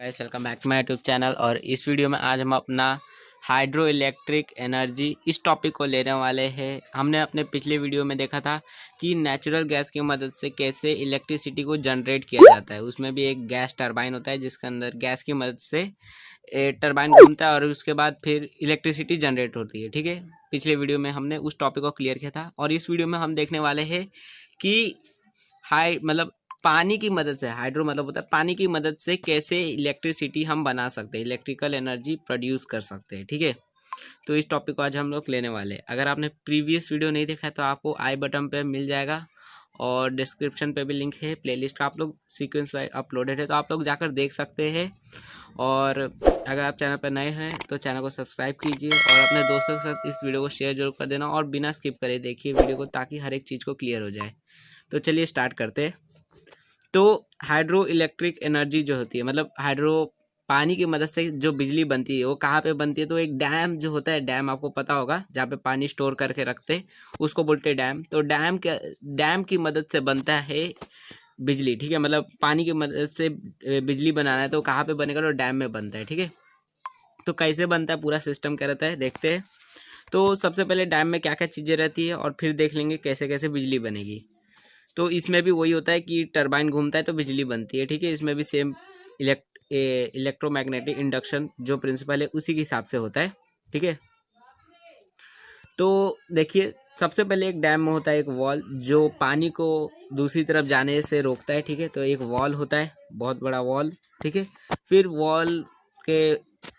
Guys welcome back to my YouTube channel. और इस video में आज हम अपना हाइड्रो इलेक्ट्रिक एनर्जी इस टॉपिक को लेने वाले हैं। हमने अपने पिछले वीडियो में देखा था कि नेचुरल गैस की मदद से कैसे इलेक्ट्रिसिटी को जनरेट किया जाता है। उसमें भी एक गैस टरबाइन होता है जिसके अंदर गैस की मदद से टरबाइन घूमता है और उसके बाद फिर इलेक्ट्रिसिटी जनरेट होती है। ठीक है, पिछले वीडियो में हमने उस टॉपिक को क्लियर किया था और इस वीडियो में हम देखने वाले हैं कि पानी की मदद से, हाइड्रो मतलब होता है पानी की मदद से कैसे इलेक्ट्रिसिटी हम बना सकते हैं, इलेक्ट्रिकल एनर्जी प्रोड्यूस कर सकते हैं। ठीक है, तो इस टॉपिक को आज हम लोग लेने वाले हैं। अगर आपने प्रीवियस वीडियो नहीं देखा है तो आपको आई बटन पे मिल जाएगा और डिस्क्रिप्शन पे भी लिंक है, प्लेलिस्ट का आप लोग सीक्वेंस वाइज अपलोडेड है तो आप लोग जाकर देख सकते हैं। और अगर आप चैनल पर नए हैं तो चैनल को सब्सक्राइब कीजिए और अपने दोस्तों के साथ इस वीडियो को शेयर जरूर कर देना और बिना स्किप करे देखिए वीडियो को, ताकि हर एक चीज़ को क्लियर हो जाए। तो चलिए स्टार्ट करते हैं। तो हाइड्रो इलेक्ट्रिक एनर्जी जो होती है, मतलब हाइड्रो पानी की मदद से जो बिजली बनती है वो कहाँ पे बनती है, तो एक डैम जो होता है, डैम आपको पता होगा जहाँ पे पानी स्टोर करके रखते हैं उसको बोलते हैं डैम। तो डैम की मदद से बनता है बिजली। ठीक है, मतलब पानी की मदद से बिजली बनाना है तो कहाँ पे बनेगा, तो डैम में बनता है। ठीक है, तो कैसे बनता है, पूरा सिस्टम क्या रहता है देखते हैं। तो सबसे पहले डैम में क्या क्या चीज़ें रहती है और फिर देख लेंगे कैसे कैसे बिजली बनेगी। तो इसमें भी वही होता है कि टरबाइन घूमता है तो बिजली बनती है। ठीक है, इसमें भी सेम इलेक्ट्रोमैग्नेटिक इंडक्शन जो प्रिंसिपल है उसी के हिसाब से होता है। ठीक है, तो देखिए सबसे पहले एक डैम में होता है एक वॉल जो पानी को दूसरी तरफ जाने से रोकता है। ठीक है, तो एक वॉल होता है, बहुत बड़ा वॉल। ठीक है, फिर वॉल के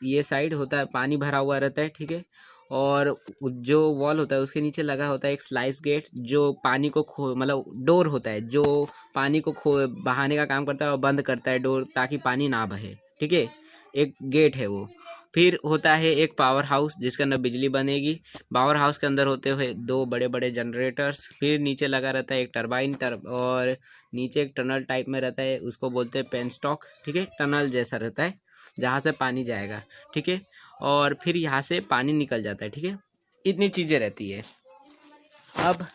ये साइड होता है पानी भरा हुआ रहता है। ठीक है, और जो वॉल होता है उसके नीचे लगा होता है एक स्लाइस गेट जो पानी को मतलब डोर होता है जो पानी को बहाने का काम करता है और बंद करता है डोर, ताकि पानी ना बहे। ठीक है, एक गेट है वो। फिर होता है एक पावर हाउस जिसके अंदर बिजली बनेगी। पावर हाउस के अंदर होते हुए दो बड़े बड़े जनरेटर्स, फिर नीचे लगा रहता है एक टरबाइन और नीचे एक टनल टाइप में रहता है, उसको बोलते हैं पेन स्टॉक। ठीक है, टनल जैसा रहता है जहाँ से पानी जाएगा। ठीक है, और फिर यहाँ से पानी निकल जाता है। ठीक है, इतनी चीज़ें रहती है। अब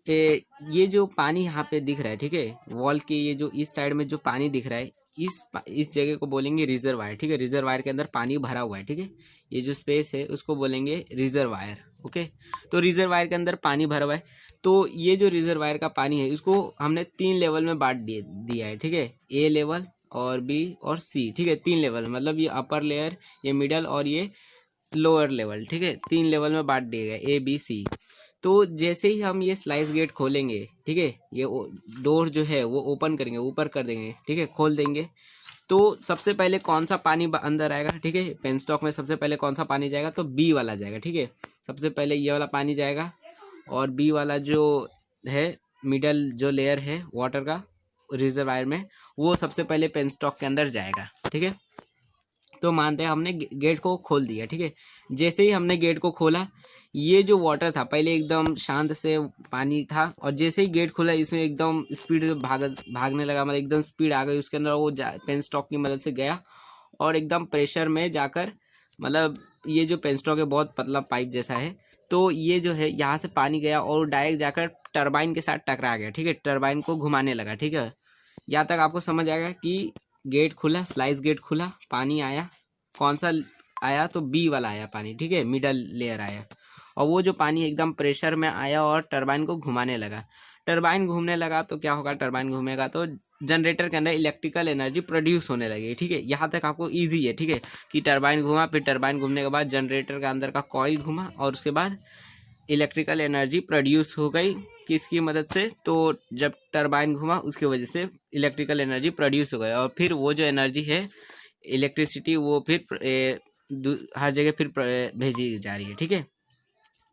ये जो पानी यहाँ पे दिख रहा है, ठीक है, वॉल के ये जो इस साइड में जो पानी दिख रहा है इस जगह को बोलेंगे रिजर्वायर। ठीक है, रिजर्वायर के अंदर पानी भरा हुआ है। ठीक है, ये जो स्पेस है उसको बोलेंगे रिजर्वायर। ओके, तो रिजर्वायर के अंदर पानी भरा हुआ है। तो ये जो रिजर्वायर का पानी है इसको हमने 3 लेवल में बांट दिया है। ठीक है, ए लेवल और बी और सी। ठीक है, 3 लेवल, मतलब ये अपर लेयर, ये मिडल और ये लोअर लेवल। ठीक है, 3 लेवल में बांट दिए गए ए बी सी। तो जैसे ही हम ये स्लाइस गेट खोलेंगे, ठीक है, ये डोर जो है वो ओपन करेंगे, ऊपर कर देंगे। ठीक है, खोल देंगे तो सबसे पहले कौन सा पानी अंदर आएगा। ठीक है, पेन स्टॉक में सबसे पहले कौन सा पानी जाएगा, तो बी वाला जाएगा। ठीक है, सबसे पहले ये वाला पानी जाएगा और बी वाला जो है मिडल जो लेयर है वाटर का रिजर्वायर में, वो सबसे पहले पेन स्टॉक के अंदर जाएगा। ठीक है, तो मानते हैं हमने गेट को खोल दिया। ठीक है, जैसे ही हमने गेट को खोला, ये जो वाटर था पहले एकदम शांत से पानी था और जैसे ही गेट खुला इसमें एकदम स्पीड भागने लगा, मतलब एकदम स्पीड आ गई उसके अंदर। वो पेन स्टॉक की मदद से गया और एकदम प्रेशर में जाकर, मतलब ये जो पेन स्टॉक है बहुत पतला पाइप जैसा है, तो ये जो है यहाँ से पानी गया और डायरेक्ट जाकर टरबाइन के साथ टकरा गया। ठीक है, टरबाइन को घुमाने लगा। ठीक है, यहाँ तक आपको समझ आएगा कि गेट खुला, स्लाइस गेट खुला, पानी आया, कौन सा आया, तो बी वाला आया पानी। ठीक है, मिडल लेयर आया और वो जो पानी एकदम प्रेशर में आया और टरबाइन को घुमाने लगा। टरबाइन घूमने लगा तो क्या होगा, टरबाइन घूमेगा तो जनरेटर के अंदर इलेक्ट्रिकल एनर्जी प्रोड्यूस होने लगेगी। ठीक है, यहाँ तक आपको इजी है। ठीक है, कि टरबाइन घूमा, फिर टरबाइन घूमने के बाद जनरेटर के अंदर का कॉइल घूमा और उसके बाद इलेक्ट्रिकल एनर्जी प्रोड्यूस हो गई। किसकी मदद से, तो जब टरबाइन घुमा उसकी वजह से इलेक्ट्रिकल एनर्जी प्रोड्यूस हो गई और फिर वो जो एनर्जी है इलेक्ट्रिसिटी वो फिर हर जगह फिर भेजी जा रही है। ठीक है,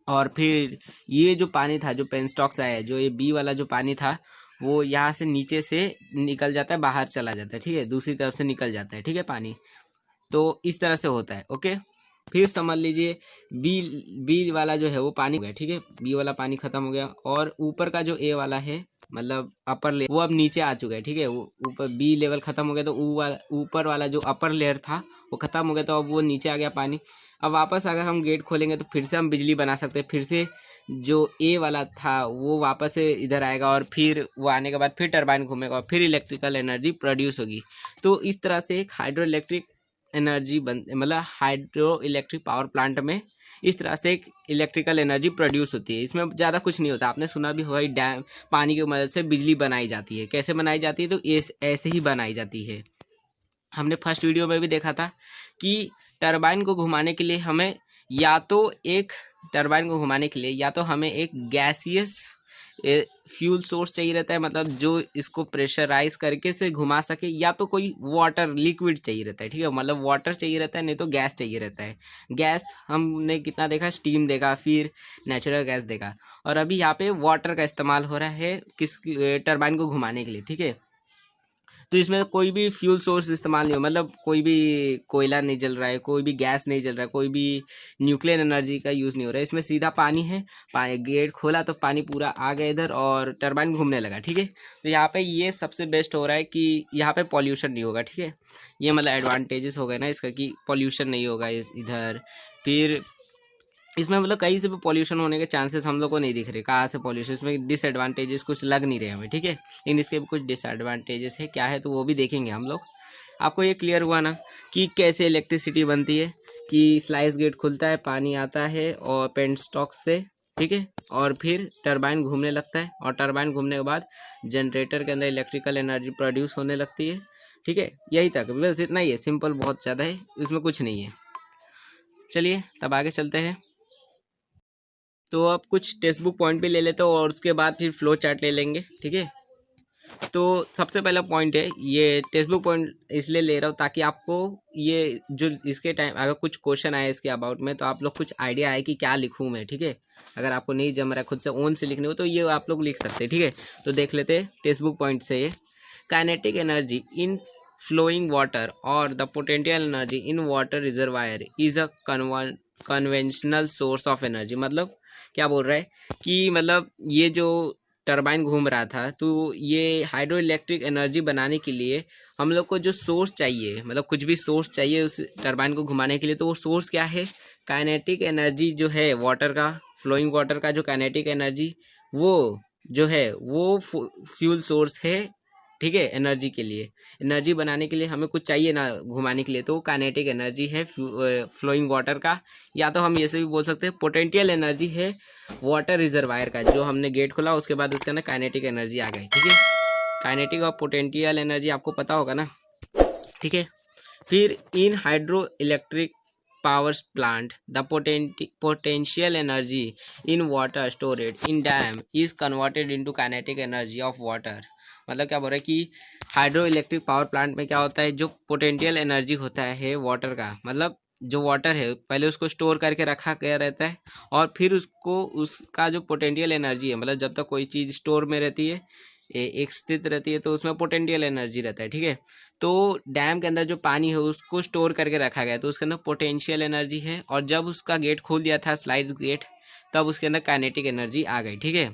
और फिर ये जो पानी था जो पेन स्टॉक से आया, जो ये बी वाला जो पानी था वो यहाँ से नीचे से निकल जाता है, बाहर चला जाता है। ठीक है, दूसरी तरफ से निकल जाता है। ठीक है, पानी तो इस तरह से होता है। ओके, फिर समझ लीजिए बी वाला जो है वो पानी हो गया। ठीक है, बी वाला पानी खत्म हो गया और ऊपर का जो ए वाला है, मतलब अपर लेयर, वो अब नीचे आ चुका है। ठीक है, वो ऊपर बी लेवल खत्म हो गया तो ऊपर वाला जो अपर लेयर था वो खत्म हो गया, तो अब वो नीचे आ गया पानी। अब वापस अगर हम गेट खोलेंगे तो फिर से हम बिजली बना सकते हैं, फिर से जो ए वाला था वो वापस से इधर आएगा और फिर वो आने के बाद फिर टरबाइन घूमेगा और फिर इलेक्ट्रिकल एनर्जी प्रोड्यूस होगी। तो इस तरह से एक हाइड्रो इलेक्ट्रिक एनर्जी मतलब हाइड्रो इलेक्ट्रिक पावर प्लांट में इस तरह से एक इलेक्ट्रिकल एनर्जी प्रोड्यूस होती है। इसमें ज़्यादा कुछ नहीं होता, आपने सुना भी होगा डैम पानी की मदद से बिजली बनाई जाती है। कैसे बनाई जाती है? तो ऐसे ही बनाई जाती है। हमने फर्स्ट वीडियो में भी देखा था कि टरबाइन को घुमाने के लिए हमें या तो एक टरबाइन को घुमाने के लिए या तो हमें एक गैसियस फ्यूल सोर्स चाहिए रहता है, मतलब जो इसको प्रेशराइज करके से घुमा सके, या तो कोई वाटर लिक्विड चाहिए रहता है। ठीक है, मतलब वाटर चाहिए रहता है, नहीं तो गैस चाहिए रहता है। गैस हमने कितना देखा? स्टीम देखा, फिर नेचुरल गैस देखा, और अभी यहाँ पे वाटर का इस्तेमाल हो रहा है किस टरबाइन को घुमाने के लिए। ठीक है, तो इसमें कोई भी फ्यूल सोर्स इस्तेमाल नहीं हो, मतलब कोई भी कोयला नहीं जल रहा है, कोई भी गैस नहीं जल रहा है, कोई भी न्यूक्लियर एनर्जी का यूज़ नहीं हो रहा है। इसमें सीधा पानी है, गेट खोला तो पानी पूरा आ गया इधर और टरबाइन घूमने लगा। ठीक है, तो यहाँ पे ये सबसे बेस्ट हो रहा है कि यहाँ पे पॉल्यूशन नहीं होगा। ठीक है, ये मतलब एडवांटेजेस हो गए ना इसका कि पॉल्यूशन नहीं होगा इधर। फिर इसमें मतलब कहीं से भी पॉल्यूशन होने के चांसेस हम लोग को नहीं दिख रहे। कहाँ से पॉल्यूशन? इसमें डिसएडवांटेजेस कुछ लग नहीं रहे हमें। ठीक है, लेकिन इसके भी कुछ डिसएडवांटेजेस है, क्या है तो वो भी देखेंगे हम लोग। आपको ये क्लियर हुआ ना कि कैसे इलेक्ट्रिसिटी बनती है? कि स्लाइस गेट खुलता है, पानी आता है और पेंट स्टॉक से, ठीक है, और फिर टरबाइन घूमने लगता है, और टरबाइन घूमने के बाद जनरेटर के अंदर इलेक्ट्रिकल एनर्जी प्रोड्यूस होने लगती है। ठीक है, यही तक, बस इतना ही है, सिंपल बहुत ज़्यादा है, इसमें कुछ नहीं है। चलिए तब आगे चलते हैं। तो अब कुछ टेक्स्ट बुक पॉइंट भी ले लेते हो और उसके बाद फिर फ्लो चार्ट ले लेंगे। ठीक है, तो सबसे पहला पॉइंट है, ये टेक्स्ट बुक पॉइंट इसलिए ले रहा हूँ ताकि आपको ये जो इसके टाइम अगर कुछ क्वेश्चन आए इसके अबाउट में, तो आप लोग कुछ आइडिया आए कि क्या लिखूँ मैं। ठीक है, अगर आपको नहीं जम रहा है खुद से ओन से लिखने हो तो ये आप लोग लिख सकते हैं। ठीक है, तो देख लेते हैं टेक्स्ट बुक पॉइंट से। ये kinetic energy in flowing water or the potential energy in water reservoir is a conventional source of energy. मतलब क्या बोल रहा है कि मतलब ये जो टरबाइन घूम रहा था, तो ये हाइड्रो इलेक्ट्रिक एनर्जी बनाने के लिए हम लोग को जो सोर्स चाहिए, मतलब कुछ भी सोर्स चाहिए उस टरबाइन को घुमाने के लिए, तो वो सोर्स क्या है? काइनेटिक एनर्जी जो है वाटर का, फ्लोइंग वाटर का जो काइनेटिक एनर्जी, वो जो है वो फ्यूल सोर्स है। ठीक है, एनर्जी के लिए, एनर्जी बनाने के लिए हमें कुछ चाहिए ना घुमाने के लिए, तो काइनेटिक एनर्जी है फ्लोइंग वाटर का, या तो हम ये से भी बोल सकते हैं पोटेंशियल एनर्जी है वाटर रिजर्वायर का। जो हमने गेट खोला उसके बाद उसके अंदर काइनेटिक एनर्जी आ गई। ठीक है, काइनेटिक और पोटेंशियल एनर्जी आपको पता होगा ना। ठीक है, फिर इन hydroelectric power plant the potential energy in water storage in dam is converted into kinetic energy of water. मतलब क्या बोल रहा है कि हाइड्रो इलेक्ट्रिक पावर प्लांट में क्या होता है, जो पोटेंशियल एनर्जी होता है वाटर का, मतलब जो वाटर है पहले उसको स्टोर करके रखा गया रहता है, और फिर उसको उसका जो पोटेंशियल एनर्जी है, मतलब जब तक कोई चीज़ स्टोर में रहती है, एक स्थित रहती है, तो उसमें पोटेंशियल एनर्जी रहता है। ठीक है, तो डैम के अंदर जो पानी है उसको स्टोर करके रखा गया है, तो उसके अंदर पोटेंशियल एनर्जी है, और जब उसका गेट खोल दिया था स्लाइड गेट, तब उसके अंदर काइनेटिक एनर्जी आ गई। ठीक है,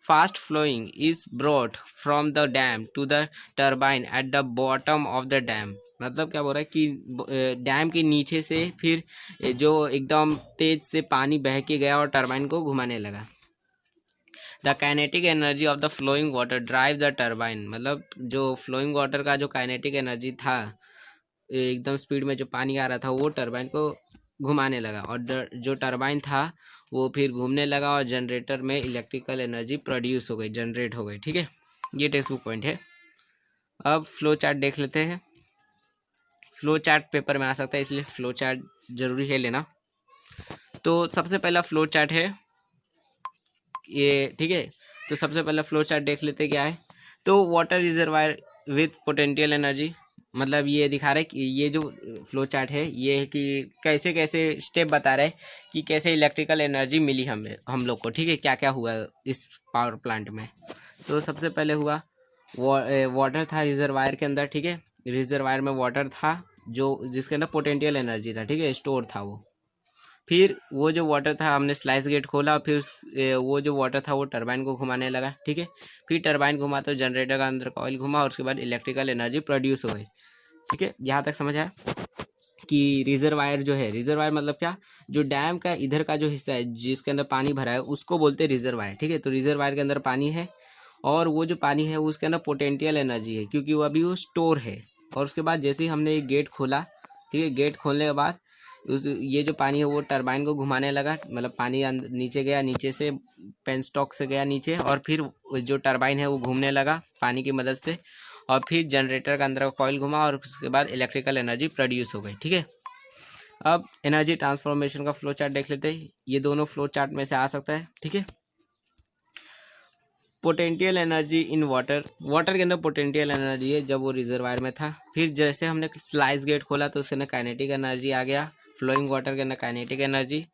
fast flowing is brought from the dam to the turbine at the bottom of the dam. मतलब क्या बोल रहा है कि डैम के नीचे से फिर जो एकदम तेज से पानी बह के गया और टर्बाइन को घुमाने लगा। The kinetic energy of the flowing water drive the turbine. मतलब जो फ्लोइंग वाटर का जो काइनेटिक एनर्जी था, एकदम स्पीड में जो पानी आ रहा था, वो टर्बाइन को घुमाने लगा, और जो टर्बाइन था वो फिर घूमने लगा और जनरेटर में इलेक्ट्रिकल एनर्जी प्रोड्यूस हो गई, जनरेट हो गई। ठीक है, ये टेक्स्ट बुक पॉइंट है। अब फ्लो चार्ट देख लेते हैं। फ्लो चार्ट पेपर में आ सकता है, इसलिए फ्लो चार्ट जरूरी है लेना। तो सबसे पहला फ्लो चार्ट है ये। ठीक है, तो सबसे पहला फ्लो चार्ट देख लेते क्या है। तो water reservoir with potential energy, मतलब ये दिखा रहा है कि ये जो फ्लो चार्ट है ये है कि कैसे कैसे स्टेप बता रहा है कि कैसे इलेक्ट्रिकल एनर्जी मिली हम लोग को। ठीक है, क्या क्या हुआ इस पावर प्लांट में। तो सबसे पहले हुआ वाटर था रिजर्वायर के अंदर। ठीक है, रिजर्वायर में वाटर था जो जिसके अंदर पोटेंशियल एनर्जी था। ठीक है, स्टोर था वो। फिर वो जो वाटर था, हमने स्लाइस गेट खोला, फिर वो जो वाटर था वो टरबाइन को घुमाने लगा। ठीक है, फिर टरबाइन घुमा तो जनरेटर का अंदर कॉइल घुमा और उसके बाद इलेक्ट्रिकल एनर्जी प्रोड्यूस हो गई। ठीक है, यहाँ तक समझ आया। कि रिजर्वायर जो है, रिजर्वायर मतलब क्या, जो डैम का इधर का जो हिस्सा है जिसके अंदर पानी भरा है उसको बोलते हैं रिजर्वायर, ठीक है। तो रिजर्वायर के अंदर पानी है और वो जो पानी है उसके अंदर पोटेंशियल एनर्जी है क्योंकि वो अभी वो स्टोर है। और उसके बाद जैसे ही हमने एक गेट खोला, ठीक है, गेट खोलने के बाद उस ये जो पानी है वो टरबाइन को घुमाने लगा, मतलब पानी नीचे गया, नीचे से पेनस्टॉक से गया नीचे और फिर जो टरबाइन है वो घूमने लगा पानी की मदद से और फिर जनरेटर का अंदर का कॉइल घुमा और उसके बाद इलेक्ट्रिकल एनर्जी प्रोड्यूस हो गई, ठीक है। अब एनर्जी ट्रांसफॉर्मेशन का फ्लो चार्ट देख लेते हैं, ये दोनों फ्लो चार्ट में से आ सकता है, ठीक है। Potential energy in water, water के अंदर पोटेंशियल एनर्जी है जब वो रिजर्वायर में था। फिर जैसे हमने स्लाइस गेट खोला तो उसके अंदर काइनेटिक एनर्जी आ गया, फ्लोइंग वाटर के अंदर काइनेटिक एनर्जी।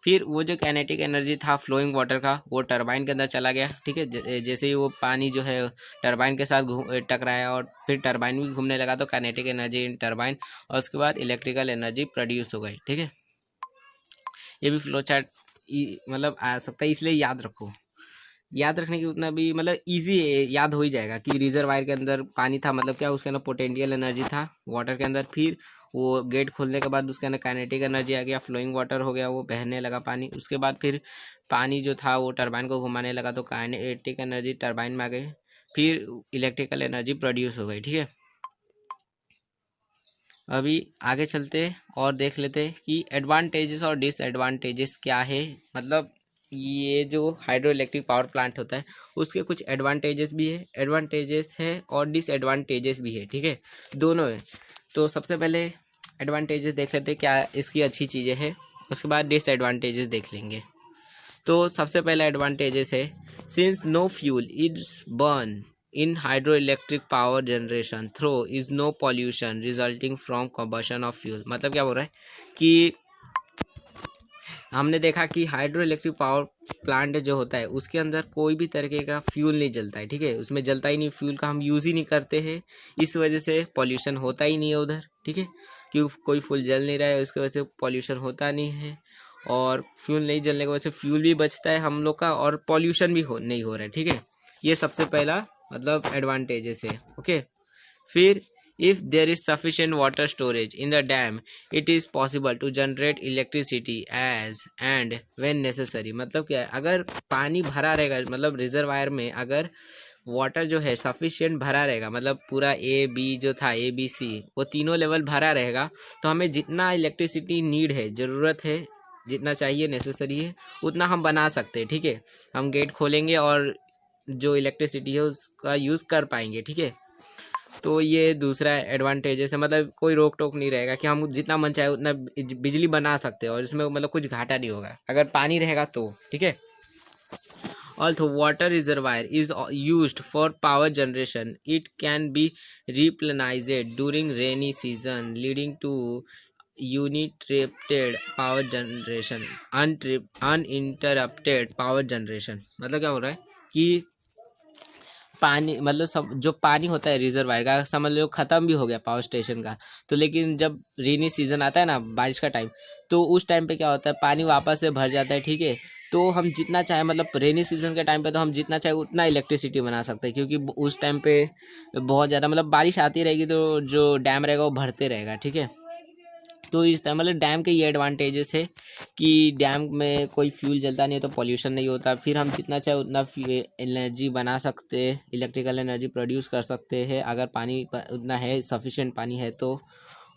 फिर वो जो काइनेटिक एनर्जी था फ्लोइंग वाटर का वो टरबाइन के अंदर चला गया, ठीक है। जैसे ही वो पानी जो है टरबाइन के साथ टकराया और फिर टरबाइन भी घूमने लगा तो काइनेटिक एनर्जी इन टरबाइन और उसके बाद इलेक्ट्रिकल एनर्जी प्रोड्यूस हो गई, ठीक है। ये भी फ्लो चार्ट मतलब आ सकता है, इसलिए याद रखो। याद रखने की उतना भी मतलब इजी है, याद हो ही जाएगा कि रिजर्वायर के अंदर पानी था मतलब क्या, उसके अंदर पोटेंशियल एनर्जी था वाटर के अंदर। फिर वो गेट खोलने के बाद उसके अंदर काइनेटिक एनर्जी आ गया, फ्लोइंग वाटर हो गया, वो बहने लगा पानी। उसके बाद फिर पानी जो था वो टरबाइन को घुमाने लगा तो काइनेटिक एनर्जी टरबाइन में आ गई, फिर इलेक्ट्रिकल एनर्जी प्रोड्यूस हो गई, ठीक है। अभी आगे चलते और देख लेते कि एडवांटेजेस और डिसएडवांटेजेस क्या है। मतलब ये जो हाइड्रो इलेक्ट्रिक पावर प्लांट होता है उसके कुछ एडवांटेजेस भी है, एडवांटेजेस है और डिसएडवांटेजेस भी है, ठीक है, दोनों है। तो सबसे पहले एडवांटेजेस देख लेते क्या इसकी अच्छी चीज़ें हैं, उसके बाद डिसएडवांटेजेस देख लेंगे। तो सबसे पहला एडवांटेजेस है, since no fuel is burn in hydroelectric power generation throw is no pollution resulting from combustion of fuel. मतलब क्या बोल रहा है कि हमने देखा कि हाइड्रो इलेक्ट्रिक पावर प्लांट जो होता है उसके अंदर कोई भी तरीके का फ्यूल नहीं जलता है, ठीक है, उसमें जलता ही नहीं, फ्यूल का हम यूज़ ही नहीं करते हैं, इस वजह से पॉल्यूशन होता ही नहीं है उधर, ठीक है। क्योंकि कोई फ्यूल जल नहीं रहा है उसकी वजह से पॉल्यूशन होता नहीं है और फ्यूल नहीं जलने की वजह से फ्यूल भी बचता है हम लोग का और पॉल्यूशन भी नहीं हो रहा है, ठीक है। ये सबसे पहला मतलब एडवांटेजेस है, ओके। फिर if there is sufficient water storage in the dam it is possible to generate electricity as and when necessary। मतलब क्या है, अगर पानी भरा रहेगा मतलब रिजर्वायर में अगर वाटर जो है सफिशिएंट भरा रहेगा, मतलब पूरा ए बी जो था ए बी सी वो तीनों लेवल भरा रहेगा तो हमें जितना इलेक्ट्रिसिटी नीड है, ज़रूरत है, जितना चाहिए नेसेसरी है उतना हम बना सकते हैं, ठीक है। हम गेट खोलेंगे और जो इलेक्ट्रिसिटी है उसका यूज़ कर पाएंगे, ठीक है। तो ये दूसरा एडवांटेजेस है, मतलब कोई रोक टोक नहीं रहेगा कि हम जितना मन चाहे उतना बिजली बना सकते हैं और इसमें मतलब कुछ घाटा नहीं होगा अगर पानी रहेगा तो, ठीक है। Although water reservoir is used for power generation, it can be replenished during rainy season, leading to uninterrupted power generation, uninterrupted power generation। मतलब क्या हो रहा है कि पानी मतलब सब जो पानी होता है रिजर्वायर का समझ लो ख़त्म भी हो गया पावर स्टेशन का, तो लेकिन जब रेनी सीज़न आता है ना बारिश का टाइम, तो उस टाइम पे क्या होता है पानी वापस से भर जाता है, ठीक है। तो हम जितना चाहे मतलब रेनी सीजन के टाइम पे तो हम जितना चाहे उतना इलेक्ट्रिसिटी बना सकते हैं क्योंकि उस टाइम पे बहुत ज़्यादा मतलब बारिश आती रहेगी तो जो डैम रहेगा वो भरते रहेगा, ठीक है। तो इस तरह मतलब डैम के ये एडवांटेजेस है कि डैम में कोई फ्यूल जलता नहीं है तो पॉल्यूशन नहीं होता, फिर हम जितना चाहे उतना एनर्जी बना सकते हैं, इलेक्ट्रिकल एनर्जी प्रोड्यूस कर सकते हैं अगर पानी उतना है, सफिशिएंट पानी है तो।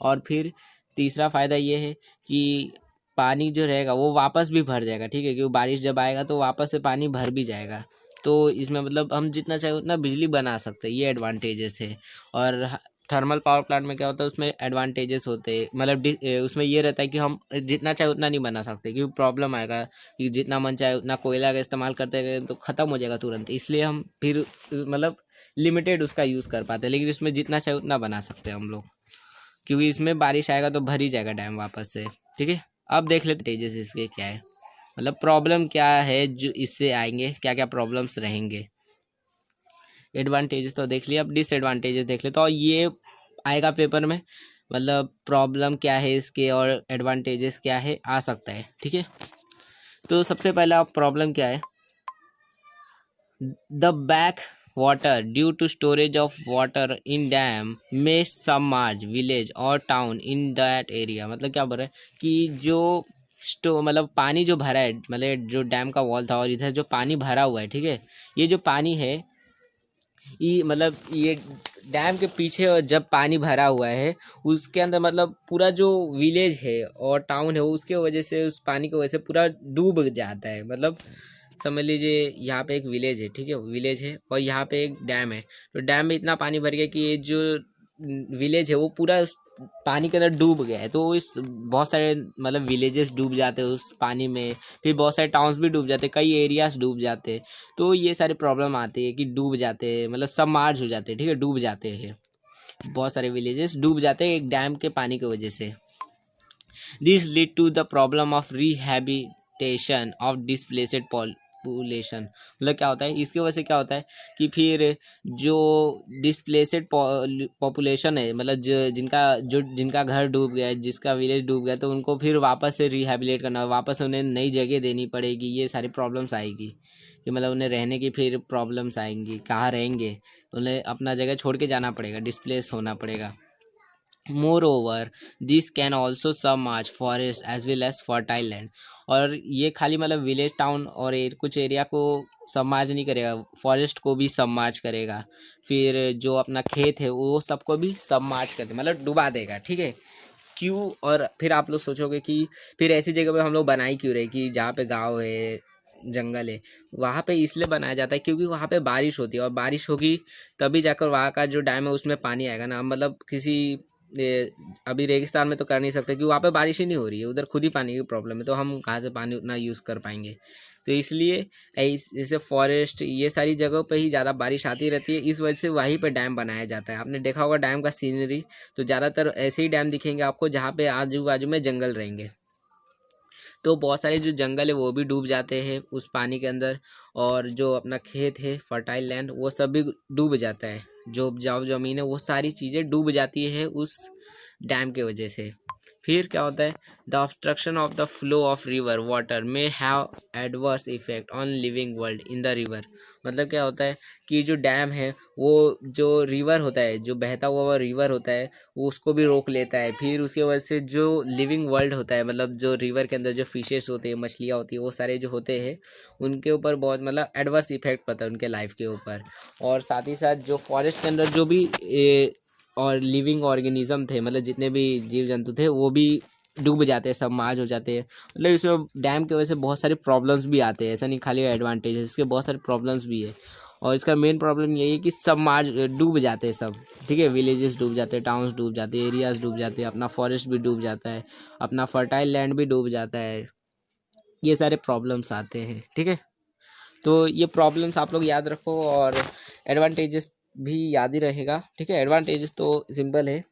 और फिर तीसरा फ़ायदा ये है कि पानी जो रहेगा वो वापस भी भर जाएगा, ठीक है, क्योंकि बारिश जब आएगा तो वापस से पानी भर भी जाएगा। तो इसमें मतलब हम जितना चाहे उतना बिजली बना सकते हैं, ये एडवांटेजेस है। और थर्मल पावर प्लांट में क्या होता है उसमें एडवांटेजेस होते हैं, मतलब उसमें ये रहता है कि हम जितना चाहे उतना नहीं बना सकते क्योंकि प्रॉब्लम आएगा कि जितना मन चाहे उतना कोयला का इस्तेमाल करते गए तो ख़त्म हो जाएगा तुरंत, इसलिए हम फिर मतलब लिमिटेड उसका यूज़ कर पाते हैं। लेकिन इसमें जितना चाहे उतना बना सकते हैं हम लोग क्योंकि इसमें बारिश आएगा तो भर ही जाएगा डैम वापस से, ठीक है। अब देख लेते एडवांटेजेस इसके क्या है, मतलब प्रॉब्लम क्या है जो इससे आएंगे, क्या क्या प्रॉब्लम्स रहेंगे। एडवांटेजेस तो देख लिया, अब डिसएडवांटेजेस देख ले तो ये आएगा पेपर में, मतलब प्रॉब्लम क्या है इसके और एडवांटेजेस क्या है आ सकता है, ठीक है। तो सबसे पहला प्रॉब्लम क्या है, the back water due to storage of water in dam may submerge village or town in that area। मतलब क्या बोल रहा है कि जो मतलब पानी जो भरा है, मतलब जो डैम का वॉल था और इधर जो पानी भरा हुआ है, ठीक है, ये जो पानी है ये मतलब ये डैम के पीछे और जब पानी भरा हुआ है उसके अंदर मतलब पूरा जो विलेज है और टाउन है उसके वजह से, उस पानी की वजह से पूरा डूब जाता है। मतलब समझ लीजिए यहाँ पे एक विलेज है, ठीक है, विलेज है और यहाँ पे एक डैम है, तो डैम में इतना पानी भर गया कि ये जो विलेज है वो पूरा उस पानी के अंदर डूब गया है। तो इस बहुत सारे मतलब विलेजेस डूब जाते हैं उस पानी में, फिर बहुत सारे टाउन्स भी डूब जाते हैं, कई एरियाज डूब जाते हैं। तो ये सारी प्रॉब्लम आती है कि डूब जाते हैं, मतलब सबमार्ज हो जाते हैं, ठीक है, डूब जाते हैं, बहुत सारे विलेजेस डूब जाते हैं एक डैम के पानी की वजह से। This lead to the problem of rehabilitation of displaced population. मतलब क्या होता है, इसकी वजह से क्या होता है कि फिर जो डिस्प्लेसेड पॉपुलेशन है, मतलब जिनका घर डूब गया है, जिसका विलेज डूब गया, तो उनको फिर वापस से रिहैबिलेट करना, वापस उन्हें नई जगह देनी पड़ेगी, ये सारी प्रॉब्लम्स आएगी कि मतलब उन्हें रहने की फिर प्रॉब्लम्स आएंगी, कहाँ रहेंगे, उन्हें अपना जगह छोड़ के जाना पड़ेगा, डिस्प्लेस होना पड़ेगा। Moreover, this can also submerge forest as well as fertile land। और ये खाली मतलब विलेज टाउन और कुछ एरिया को सबमार्ज नहीं करेगा, फॉरेस्ट को भी सबमार्ज करेगा, फिर जो अपना खेत है वो सबको भी सबमार्ज कर दे, मतलब डुबा देगा, ठीक है। क्यों? और फिर आप लोग सोचोगे कि फिर ऐसी जगह पे हम लोग बनाई क्यों रहे कि जहाँ पे गाँव है, जंगल है, वहाँ पे इसलिए बनाया जाता है क्योंकि वहाँ पे बारिश होती है और बारिश होगी तभी जाकर वहाँ का जो डैम है उसमें पानी आएगा ना। मतलब किसी अभी रेगिस्तान में तो कर नहीं सकते क्योंकि वहाँ पे बारिश ही नहीं हो रही है, उधर खुद ही पानी की प्रॉब्लम है, तो हम कहाँ से पानी उतना यूज़ कर पाएंगे। तो इसलिए जैसे फॉरेस्ट ये सारी जगहों पे ही ज़्यादा बारिश आती रहती है, इस वजह से वहीं पे डैम बनाया जाता है। आपने देखा होगा डैम का सीनरी, तो ज़्यादातर ऐसे ही डैम दिखेंगे आपको जहाँ पे आजू बाजू में जंगल रहेंगे। तो बहुत सारे जो जंगल है वो भी डूब जाते हैं उस पानी के अंदर, और जो अपना खेत है, फर्टाइल लैंड, वो सब भी डूब जाता है, जो उपजाऊ ज़मीन है वो सारी चीज़ें डूब जाती है उस डैम के वजह से। फिर क्या होता है, the obstruction of the flow of river water may have adverse effect on living world in the river. मतलब क्या होता है कि जो डैम है वो जो रिवर होता है, जो बहता हुआ रिवर होता है, वो उसको भी रोक लेता है। फिर उसके वजह से जो लिविंग वर्ल्ड होता है, मतलब जो रिवर के अंदर जो फिशेस होते हैं, मछलियाँ होती है, वो सारे जो होते हैं उनके ऊपर बहुत मतलब एडवर्स इफेक्ट पड़ता है उनके लाइफ के ऊपर। और साथ ही साथ जो फॉरेस्ट के अंदर जो भी और लिविंग ऑर्गेनिज्म थे, मतलब जितने भी जीव जंतु थे वो भी डूब जाते हैं, सबमार्ज हो जाते हैं। मतलब इसमें डैम की वजह से बहुत सारे प्रॉब्लम्स भी आते हैं, ऐसा नहीं खाली एडवांटेज है, इसके बहुत सारे प्रॉब्लम्स भी है। और इसका मेन प्रॉब्लम यही है कि सबमार्ज डूब जाते हैं सब, ठीक है, विलेजेस डूब जाते हैं, टाउन्स डूब जाते हैं, एरियाज डूब जाते हैं, अपना फॉरेस्ट भी डूब जाता है, अपना फर्टाइल लैंड भी डूब जाता है, ये सारे प्रॉब्लम्स आते हैं, ठीक है। तो ये प्रॉब्लम्स आप लोग याद रखो और एडवांटेजेस भी याद ही रहेगा, ठीक है। एडवांटेजेस तो सिंपल है,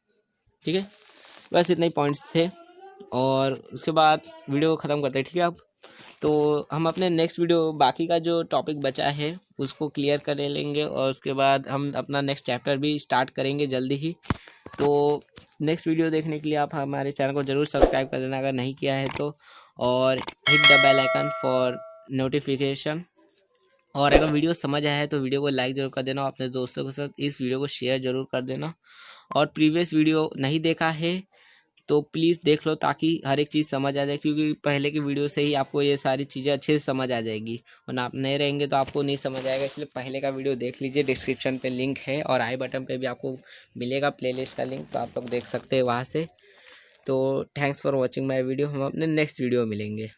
ठीक है, बस इतने ही पॉइंट्स थे और उसके बाद वीडियो को ख़त्म करते हैं, ठीक है। अब तो हम अपने नेक्स्ट वीडियो बाकी का जो टॉपिक बचा है उसको क्लियर कर लेंगे और उसके बाद हम अपना नेक्स्ट चैप्टर भी स्टार्ट करेंगे जल्दी ही। तो नेक्स्ट वीडियो देखने के लिए आप हमारे चैनल को ज़रूर सब्सक्राइब कर देना अगर नहीं किया है तो, और hit the bell icon for notification. और अगर वीडियो समझ आया है तो वीडियो को लाइक ज़रूर कर देना और अपने दोस्तों के साथ इस वीडियो को शेयर ज़रूर कर देना। और प्रीवियस वीडियो नहीं देखा है तो प्लीज़ देख लो ताकि हर एक चीज़ समझ आ जाए, क्योंकि पहले की वीडियो से ही आपको ये सारी चीज़ें अच्छे से समझ आ जाएगी, वरना आप नहीं रहेंगे तो आपको नहीं समझ आएगा। इसलिए पहले का वीडियो देख लीजिए, डिस्क्रिप्शन पे लिंक है और आई बटन पे भी आपको मिलेगा प्लेलिस्ट का लिंक, तो आप लोग देख सकते हैं वहाँ से। तो thanks for watching my video, हम अपने नेक्स्ट वीडियो मिलेंगे।